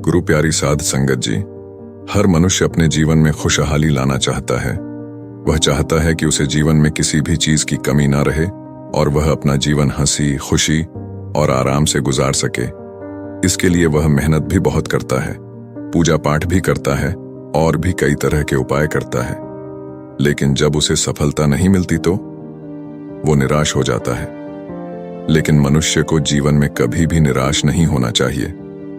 गुरु प्यारी साध संगत जी, हर मनुष्य अपने जीवन में खुशहाली लाना चाहता है। वह चाहता है कि उसे जीवन में किसी भी चीज की कमी ना रहे और वह अपना जीवन हंसी खुशी और आराम से गुजार सके। इसके लिए वह मेहनत भी बहुत करता है, पूजा पाठ भी करता है और भी कई तरह के उपाय करता है। लेकिन जब उसे सफलता नहीं मिलती तो वो निराश हो जाता है। लेकिन मनुष्य को जीवन में कभी भी निराश नहीं होना चाहिए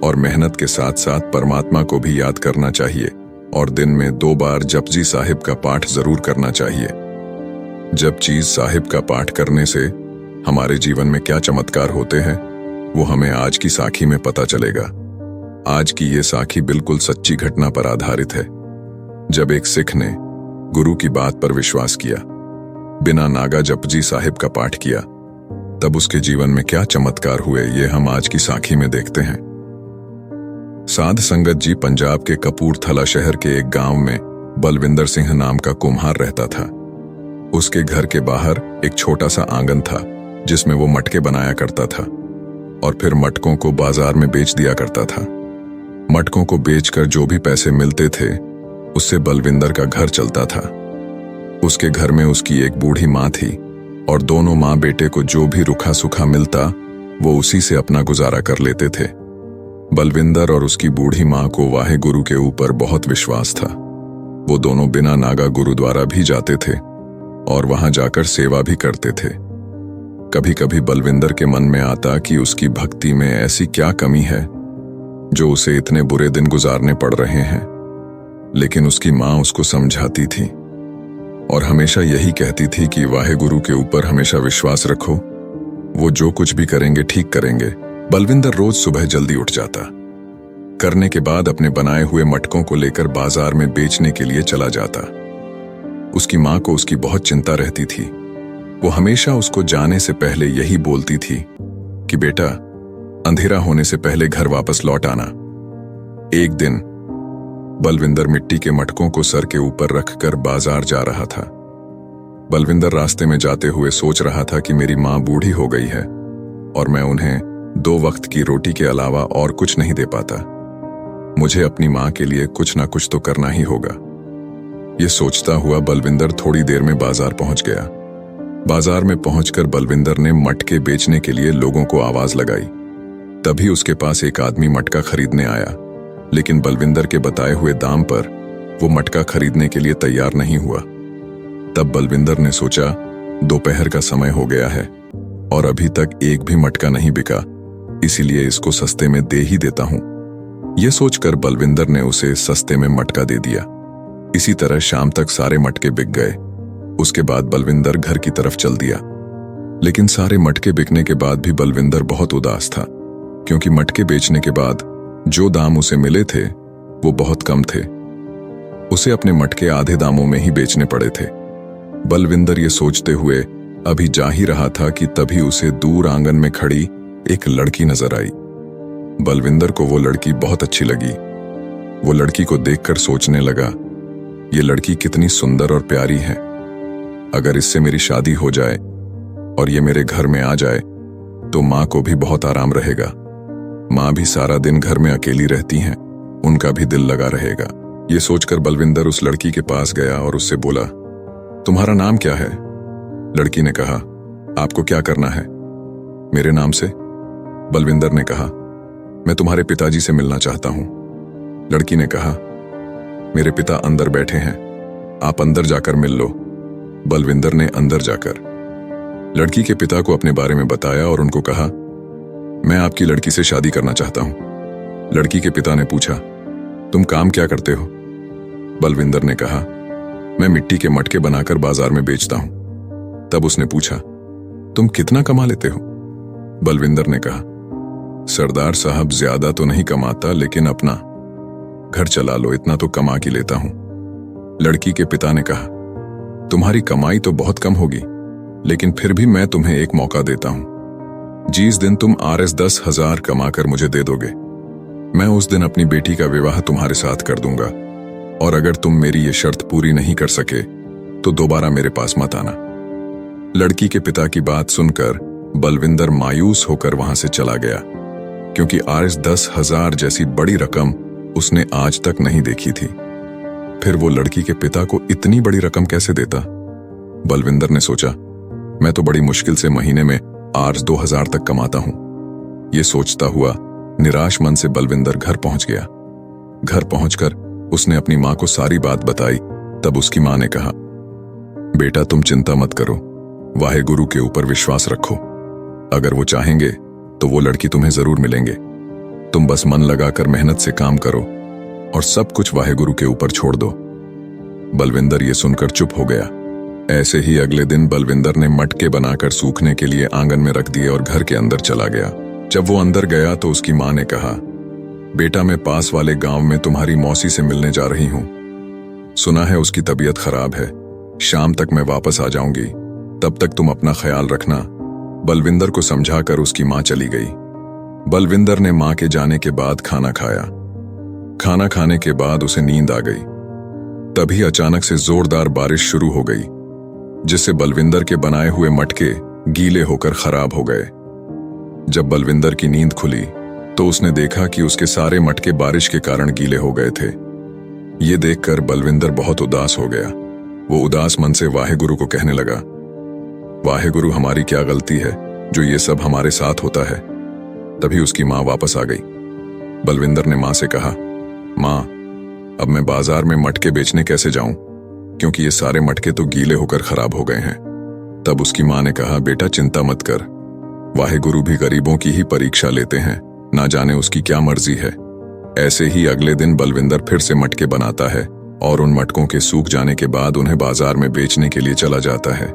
और मेहनत के साथ साथ परमात्मा को भी याद करना चाहिए और दिन में 2 बार जपजी साहिब का पाठ जरूर करना चाहिए। जपजी साहिब का पाठ करने से हमारे जीवन में क्या चमत्कार होते हैं वो हमें आज की साखी में पता चलेगा। आज की ये साखी बिल्कुल सच्ची घटना पर आधारित है। जब एक सिख ने गुरु की बात पर विश्वास किया, बिना नागा जपजी साहिब का पाठ किया, तब उसके जीवन में क्या चमत्कार हुए ये हम आज की साखी में देखते हैं। साध संगत जी, पंजाब के कपूरथला शहर के एक गांव में बलविंदर सिंह नाम का कुम्हार रहता था। उसके घर के बाहर एक छोटा सा आंगन था जिसमें वो मटके बनाया करता था और फिर मटकों को बाजार में बेच दिया करता था। मटकों को बेचकर जो भी पैसे मिलते थे उससे बलविंदर का घर चलता था। उसके घर में उसकी एक बूढ़ी माँ थी और दोनों माँ बेटे को जो भी रुखा सुखा मिलता वो उसी से अपना गुजारा कर लेते थे। बलविंदर और उसकी बूढ़ी माँ को वाहे गुरु के ऊपर बहुत विश्वास था। वो दोनों बिना नागा गुरुद्वारा भी जाते थे और वहां जाकर सेवा भी करते थे। कभी कभी बलविंदर के मन में आता कि उसकी भक्ति में ऐसी क्या कमी है जो उसे इतने बुरे दिन गुजारने पड़ रहे हैं। लेकिन उसकी माँ उसको समझाती थी और हमेशा यही कहती थी कि वाहे गुरु के ऊपर हमेशा विश्वास रखो, वो जो कुछ भी करेंगे ठीक करेंगे। बलविंदर रोज सुबह जल्दी उठ जाता, करने के बाद अपने बनाए हुए मटकों को लेकर बाजार में बेचने के लिए चला जाता। उसकी माँ को उसकी बहुत चिंता रहती थी। वो हमेशा उसको जाने से पहले यही बोलती थी कि बेटा, अंधेरा होने से पहले घर वापस लौट आना। एक दिन बलविंदर मिट्टी के मटकों को सर के ऊपर रखकर बाजार जा रहा था। बलविंदर रास्ते में जाते हुए सोच रहा था कि मेरी माँ बूढ़ी हो गई है और मैं उन्हें 2 वक्त की रोटी के अलावा और कुछ नहीं दे पाता। मुझे अपनी माँ के लिए कुछ ना कुछ तो करना ही होगा। ये सोचता हुआ बलविंदर थोड़ी देर में बाजार पहुंच गया। बाजार में पहुंचकर बलविंदर ने मटके बेचने के लिए लोगों को आवाज लगाई। तभी उसके पास एक आदमी मटका खरीदने आया, लेकिन बलविंदर के बताए हुए दाम पर वो मटका खरीदने के लिए तैयार नहीं हुआ। तब बलविंदर ने सोचा, दोपहर का समय हो गया है और अभी तक एक भी मटका नहीं बिका, इसीलिए इसको सस्ते में दे ही देता हूं। यह सोचकर बलविंदर ने उसे सस्ते में मटका दे दिया। इसी तरह शाम तक सारे मटके बिक गए। उसके बाद बलविंदर घर की तरफ चल दिया। लेकिन सारे मटके बिकने के बाद भी बलविंदर बहुत उदास था, क्योंकि मटके बेचने के बाद जो दाम उसे मिले थे वो बहुत कम थे। उसे अपने मटके आधे दामों में ही बेचने पड़े थे। बलविंदर ये सोचते हुए अभी जा ही रहा था कि तभी उसे दूर आंगन में खड़ी एक लड़की नजर आई। बलविंदर को वो लड़की बहुत अच्छी लगी। वो लड़की को देखकर सोचने लगा, ये लड़की कितनी सुंदर और प्यारी है। अगर इससे मेरी शादी हो जाए और ये मेरे घर में आ जाए तो माँ को भी बहुत आराम रहेगा। माँ भी सारा दिन घर में अकेली रहती हैं, उनका भी दिल लगा रहेगा। ये सोचकर बलविंदर उस लड़की के पास गया और उससे बोला, तुम्हारा नाम क्या है? लड़की ने कहा, आपको क्या करना है? मेरे नाम से? बलविंदर ने कहा, मैं तुम्हारे पिताजी से मिलना चाहता हूं। लड़की ने कहा, मेरे पिता अंदर बैठे हैं, आप अंदर जाकर मिल लो। बलविंदर ने अंदर जाकर लड़की के पिता को अपने बारे में बताया और उनको कहा, मैं आपकी लड़की से शादी करना चाहता हूं। लड़की के पिता ने पूछा, तुम काम क्या करते हो? बलविंदर ने कहा, मैं मिट्टी के मटके बनाकर बाजार में बेचता हूं। तब उसने पूछा, तुम कितना कमा लेते हो? बलविंदर ने कहा, सरदार साहब, ज्यादा तो नहीं कमाता, लेकिन अपना घर चला लो इतना तो कमा के लेता हूं। लड़की के पिता ने कहा, तुम्हारी कमाई तो बहुत कम होगी, लेकिन फिर भी मैं तुम्हें एक मौका देता हूं। जिस दिन तुम RS 10,000 कमाकर मुझे दे दोगे, मैं उस दिन अपनी बेटी का विवाह तुम्हारे साथ कर दूंगा, और अगर तुम मेरी ये शर्त पूरी नहीं कर सके तो दोबारा मेरे पास मत आना। लड़की के पिता की बात सुनकर बलविंदर मायूस होकर वहां से चला गया। क्योंकि आज 10,000 जैसी बड़ी रकम उसने आज तक नहीं देखी थी। फिर वो लड़की के पिता को इतनी बड़ी रकम कैसे देता? बलविंदर ने सोचा, मैं तो बड़ी मुश्किल से महीने में आज 2,000 तक कमाता हूं। ये सोचता हुआ निराश मन से बलविंदर घर पहुंच गया। घर पहुंचकर उसने अपनी मां को सारी बात बताई। तब उसकी मां ने कहा, बेटा तुम चिंता मत करो, वाहेगुरु के ऊपर विश्वास रखो। अगर वो चाहेंगे तो वो लड़की तुम्हें जरूर मिलेंगे। तुम बस मन लगाकर मेहनत से काम करो और सब कुछ वाहेगुरु के ऊपर छोड़ दो। बलविंदर ये सुनकर चुप हो गया। ऐसे ही अगले दिन बलविंदर ने मटके बनाकर सूखने के लिए आंगन में रख दिए और घर के अंदर चला गया। जब वो अंदर गया तो उसकी मां ने कहा, बेटा मैं पास वाले गांव में तुम्हारी मौसी से मिलने जा रही हूं। सुना है उसकी तबीयत खराब है। शाम तक मैं वापस आ जाऊंगी, तब तक तुम अपना ख्याल रखना। बलविंदर को समझाकर उसकी मां चली गई। बलविंदर ने मां के जाने के बाद खाना खाया। खाना खाने के बाद उसे नींद आ गई। तभी अचानक से जोरदार बारिश शुरू हो गई, जिससे बलविंदर के बनाए हुए मटके गीले होकर खराब हो गए। जब बलविंदर की नींद खुली तो उसने देखा कि उसके सारे मटके बारिश के कारण गीले हो गए थे। ये देखकर बलविंदर बहुत उदास हो गया। वो उदास मन से वाहेगुरु को कहने लगा, वाहेगुरु हमारी क्या गलती है जो ये सब हमारे साथ होता है। तभी उसकी मां वापस आ गई। बलविंदर ने मां से कहा, मां अब मैं बाजार में मटके बेचने कैसे जाऊं, क्योंकि ये सारे मटके तो गीले होकर खराब हो गए हैं। तब उसकी मां ने कहा, बेटा चिंता मत कर, वाहेगुरु भी गरीबों की ही परीक्षा लेते हैं, ना जाने उसकी क्या मर्जी है। ऐसे ही अगले दिन बलविंदर फिर से मटके बनाता है और उन मटकों के सूख जाने के बाद उन्हें बाजार में बेचने के लिए चला जाता है।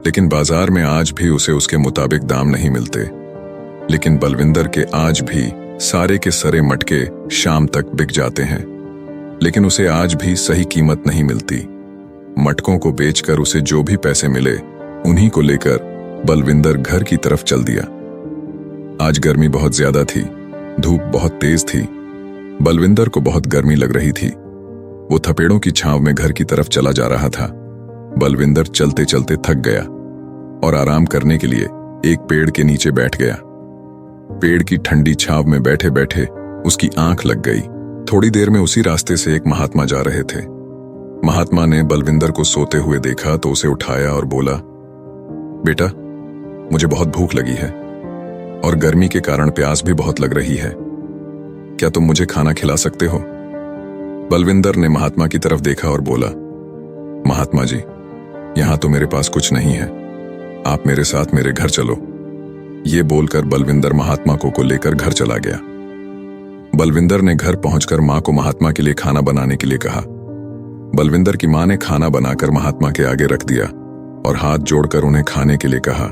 लेकिन बाजार में आज भी उसे उसके मुताबिक दाम नहीं मिलते। लेकिन बलविंदर के आज भी सारे के सारे मटके शाम तक बिक जाते हैं, लेकिन उसे आज भी सही कीमत नहीं मिलती। मटकों को बेचकर उसे जो भी पैसे मिले उन्हीं को लेकर बलविंदर घर की तरफ चल दिया। आज गर्मी बहुत ज्यादा थी, धूप बहुत तेज थी। बलविंदर को बहुत गर्मी लग रही थी। वो थपेड़ों की छांव में घर की तरफ चला जा रहा था। बलविंदर चलते चलते थक गया और आराम करने के लिए एक पेड़ के नीचे बैठ गया। पेड़ की ठंडी छांव में बैठे बैठे उसकी आंख लग गई। थोड़ी देर में उसी रास्ते से एक महात्मा जा रहे थे। महात्मा ने बलविंदर को सोते हुए देखा तो उसे उठाया और बोला, बेटा मुझे बहुत भूख लगी है और गर्मी के कारण प्यास भी बहुत लग रही है। क्या तुम मुझे खाना खिला सकते हो? बलविंदर ने महात्मा की तरफ देखा और बोला, महात्मा जी यहां तो मेरे पास कुछ नहीं है, आप मेरे साथ मेरे घर चलो। ये बोलकर बलविंदर महात्मा को लेकर घर चला गया। बलविंदर ने घर पहुंचकर मां को महात्मा के लिए खाना बनाने के लिए कहा। बलविंदर की मां ने खाना बनाकर महात्मा के आगे रख दिया और हाथ जोड़कर उन्हें खाने के लिए कहा।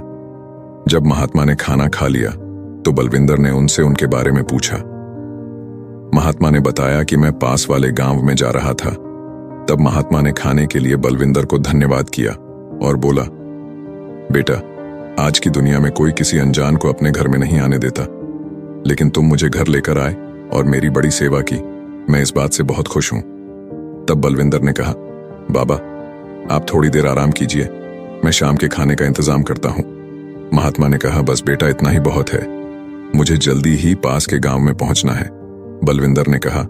जब महात्मा ने खाना खा लिया तो बलविंदर ने उनसे उनके बारे में पूछा। महात्मा ने बताया कि मैं पास वाले गांव में जा रहा था। तब महात्मा ने खाने के लिए बलविंदर को धन्यवाद किया और बोला, बेटा आज की दुनिया में कोई किसी अनजान को अपने घर में नहीं आने देता, लेकिन तुम मुझे घर लेकर आए और मेरी बड़ी सेवा की, मैं इस बात से बहुत खुश हूं। तब बलविंदर ने कहा, बाबा आप थोड़ी देर आराम कीजिए, मैं शाम के खाने का इंतजाम करता हूं। महात्मा ने कहा, बस बेटा इतना ही बहुत है, मुझे जल्दी ही पास के गांव में पहुंचना है। बलविंदर ने कहा,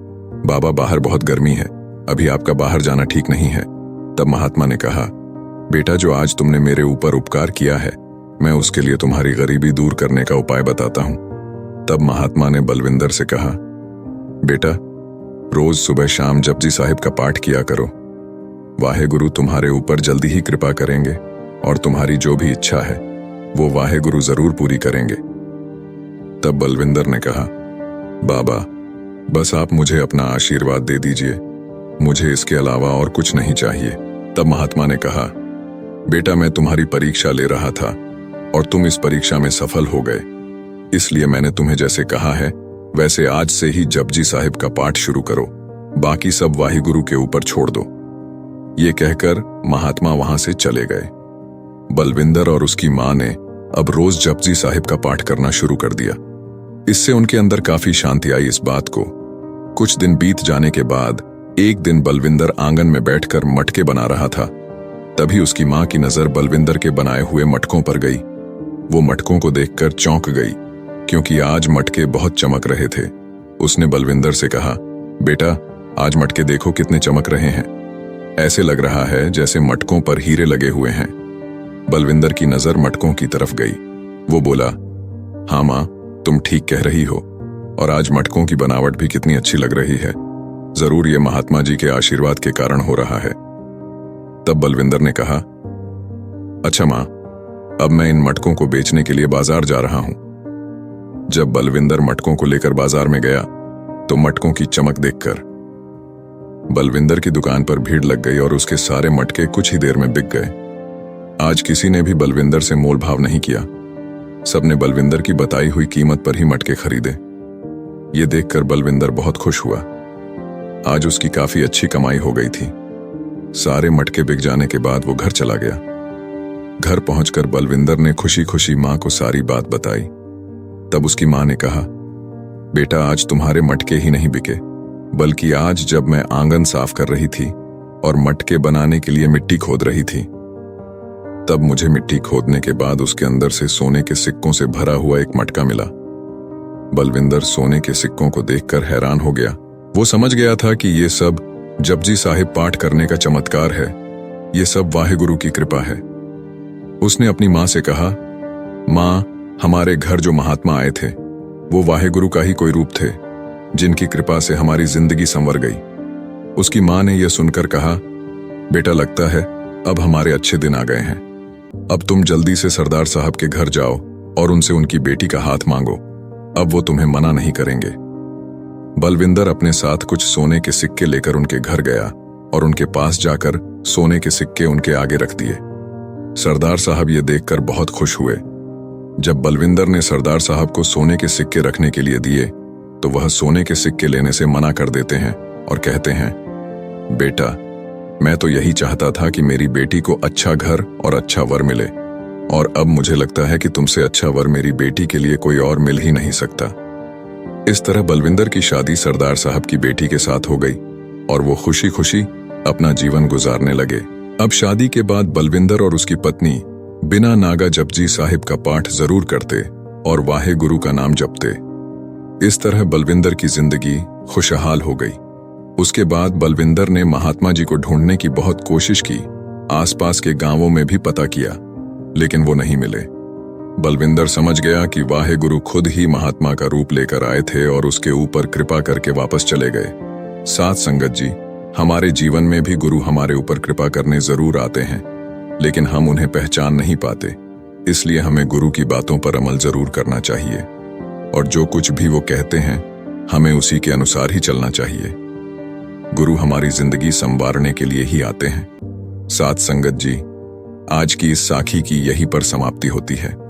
बाबा बाहर बहुत गर्मी है, अभी आपका बाहर जाना ठीक नहीं है। तब महात्मा ने कहा, बेटा जो आज तुमने मेरे ऊपर उपकार किया है, मैं उसके लिए तुम्हारी गरीबी दूर करने का उपाय बताता हूं। तब महात्मा ने बलविंदर से कहा, बेटा रोज सुबह शाम जपजी साहिब का पाठ किया करो, वाहेगुरु तुम्हारे ऊपर जल्दी ही कृपा करेंगे और तुम्हारी जो भी इच्छा है वो वाहेगुरु जरूर पूरी करेंगे। तब बलविंदर ने कहा, बाबा बस आप मुझे अपना आशीर्वाद दे दीजिए, मुझे इसके अलावा और कुछ नहीं चाहिए। तब महात्मा ने कहा, बेटा मैं तुम्हारी परीक्षा ले रहा था और तुम इस परीक्षा में सफल हो गए, इसलिए मैंने तुम्हें जैसे कहा है वैसे आज से ही जपजी साहिब का पाठ शुरू करो, बाकी सब वाहिगुरु के ऊपर छोड़ दो। ये कहकर महात्मा वहां से चले गए। बलविंदर और उसकी मां ने अब रोज जपजी साहिब का पाठ करना शुरू कर दिया। इससे उनके अंदर काफी शांति आई इस बात को। कुछ दिन बीत जाने के बाद एक दिन बलविंदर आंगन में बैठकर मटके बना रहा था। तभी उसकी मां की नजर बलविंदर के बनाए हुए मटकों पर गई। वो मटकों को देखकर चौंक गई। क्योंकि आज मटके बहुत चमक रहे थे। उसने बलविंदर से कहा, बेटा, आज मटके देखो कितने चमक रहे हैं। ऐसे लग रहा है जैसे मटकों पर हीरे लगे हुए हैं। बलविंदर की नजर मटकों की तरफ गई। वो बोला, हाँ माँ, तुम ठीक कह रही हो, और आज मटकों की बनावट भी कितनी अच्छी लग रही है। जरूर ये महात्मा जी के आशीर्वाद के कारण हो रहा है। तब बलविंदर ने कहा, अच्छा माँ, अब मैं इन मटकों को बेचने के लिए बाजार जा रहा हूं। जब बलविंदर मटकों को लेकर बाजार में गया तो मटकों की चमक देखकर बलविंदर की दुकान पर भीड़ लग गई और उसके सारे मटके कुछ ही देर में बिक गए। आज किसी ने भी बलविंदर से मोल भाव नहीं किया। सबने बलविंदर की बताई हुई कीमत पर ही मटके खरीदे। ये देखकर बलविंदर बहुत खुश हुआ। आज उसकी काफी अच्छी कमाई हो गई थी। सारे मटके बिक जाने के बाद वो घर चला गया। घर पहुंचकर बलविंदर ने खुशी खुशी मां को सारी बात बताई। तब उसकी मां ने कहा, बेटा, आज तुम्हारे मटके ही नहीं बिके, बल्कि आज जब मैं आंगन साफ कर रही थी और मटके बनाने के लिए मिट्टी खोद रही थी, तब मुझे मिट्टी खोदने के बाद उसके अंदर से सोने के सिक्कों से भरा हुआ एक मटका मिला। बलविंदर सोने के सिक्कों को देखकर हैरान हो गया। वो समझ गया था कि ये सब जपजी साहिब पाठ करने का चमत्कार है। ये सब वाहेगुरु की कृपा है। उसने अपनी मां से कहा, मां, हमारे घर जो महात्मा आए थे वो वाहेगुरु का ही कोई रूप थे, जिनकी कृपा से हमारी जिंदगी संवर गई। उसकी मां ने यह सुनकर कहा, बेटा, लगता है अब हमारे अच्छे दिन आ गए हैं। अब तुम जल्दी से सरदार साहब के घर जाओ और उनसे उनकी बेटी का हाथ मांगो। अब वो तुम्हें मना नहीं करेंगे। बलविंदर अपने साथ कुछ सोने के सिक्के लेकर उनके घर गया और उनके पास जाकर सोने के सिक्के उनके आगे रख दिए। सरदार साहब ये देखकर बहुत खुश हुए। जब बलविंदर ने सरदार साहब को सोने के सिक्के रखने के लिए दिए तो वह सोने के सिक्के लेने से मना कर देते हैं और कहते हैं, बेटा, मैं तो यही चाहता था कि मेरी बेटी को अच्छा घर और अच्छा वर मिले, और अब मुझे लगता है कि तुमसे अच्छा वर मेरी बेटी के लिए कोई और मिल ही नहीं सकता। इस तरह बलविंदर की शादी सरदार साहब की बेटी के साथ हो गई और वो खुशी खुशी अपना जीवन गुजारने लगे। अब शादी के बाद बलविंदर और उसकी पत्नी बिना नागा जपजी साहिब का पाठ जरूर करते और वाहे गुरु का नाम जपते। इस तरह बलविंदर की जिंदगी खुशहाल हो गई। उसके बाद बलविंदर ने महात्मा जी को ढूंढने की बहुत कोशिश की। आसपास के गांवों में भी पता किया, लेकिन वो नहीं मिले। बलविंदर समझ गया कि वाहे गुरु खुद ही महात्मा का रूप लेकर आए थे और उसके ऊपर कृपा करके वापस चले गए। साथ संगत जी, हमारे जीवन में भी गुरु हमारे ऊपर कृपा करने जरूर आते हैं, लेकिन हम उन्हें पहचान नहीं पाते। इसलिए हमें गुरु की बातों पर अमल जरूर करना चाहिए, और जो कुछ भी वो कहते हैं हमें उसी के अनुसार ही चलना चाहिए। गुरु हमारी जिंदगी संवारने के लिए ही आते हैं। साथ संगत जी, आज की इस साखी की यहीं पर समाप्ति होती है।